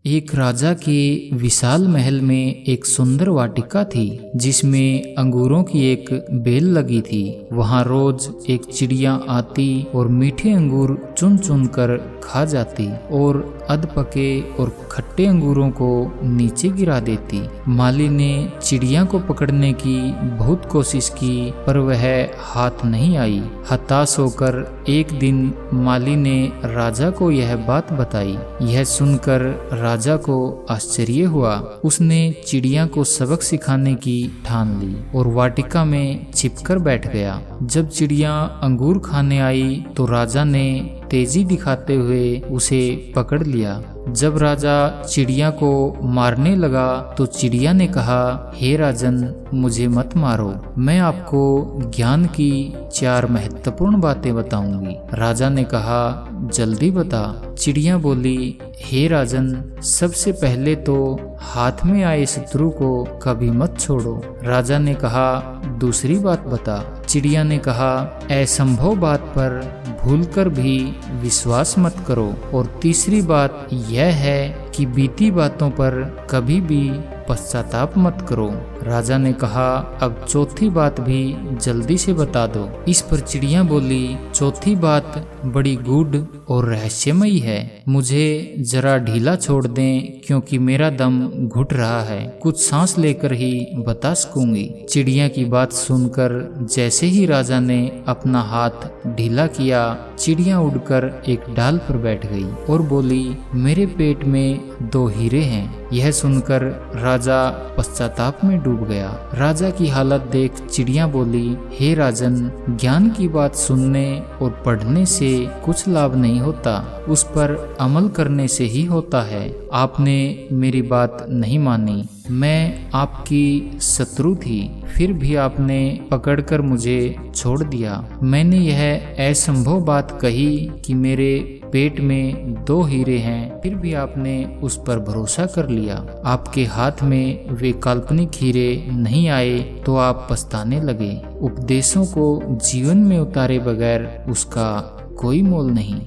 एक राजा के विशाल महल में एक सुंदर वाटिका थी जिसमें अंगूरों की एक बेल लगी थी। वहां रोज एक चिड़िया आती और मीठे अंगूर चुन चुन कर खा जाती और अधपके और खट्टे अंगूरों को नीचे गिरा देती। माली ने चिड़िया को पकड़ने की बहुत कोशिश की पर वह हाथ नहीं आई। हताश होकर एक दिन माली ने राजा को यह बात बताई। यह सुनकर राजा को आश्चर्य हुआ। उसने चिड़िया को सबक सिखाने की ठान ली और वाटिका में छिपकर बैठ गया। जब चिड़िया अंगूर खाने आई तो राजा ने तेजी दिखाते हुए उसे पकड़ लिया। जब राजा चिड़िया को मारने लगा तो चिड़िया ने कहा, हे राजन, मुझे मत मारो, मैं आपको ज्ञान की 4 महत्वपूर्ण बातें बताऊंगी। राजा ने कहा, जल्दी बता। चिड़िया बोली, हे राजन, सबसे पहले तो हाथ में आए शत्रु को कभी मत छोड़ो। राजा ने कहा, दूसरी बात बता। चिड़िया ने कहा, असंभव बात पर भूलकर भी विश्वास मत करो। और तीसरी बात यह है कि बीती बातों पर कभी भी पश्चाताप मत करो। राजा ने कहा, अब चौथी बात भी जल्दी से बता दो। इस पर चिड़िया बोली, चौथी बात बड़ी गूढ़ और रहस्यमयी है। मुझे जरा ढीला छोड़ दें क्योंकि मेरा दम घुट रहा है। कुछ सांस लेकर ही बता सकूंगी। चिड़िया की बात सुनकर जैसे ही राजा ने अपना हाथ ढीला किया, चिड़िया उड़कर एक डाल पर बैठ गई और बोली, मेरे पेट में 2 हीरे हैं। यह सुनकर राजा पश्चाताप में डूब गया। राजा की हालत देख चिड़िया बोली, हे राजन, ज्ञान की बात सुनने और पढ़ने से कुछ लाभ नहीं होता, उस पर अमल करने से ही होता है। आपने मेरी बात नहीं मानी। मैं आपकी शत्रु थी, फिर भी आपने पकड़कर मुझे छोड़ दिया। मैंने यह असंभव बात कही कि मेरे पेट में 2 हीरे हैं, फिर भी आपने उस पर भरोसा कर लिया। आपके हाथ में वे काल्पनिक हीरे नहीं आए तो आप पछताने लगे। उपदेशों को जीवन में उतारे बगैर उसका कोई मोल नहीं।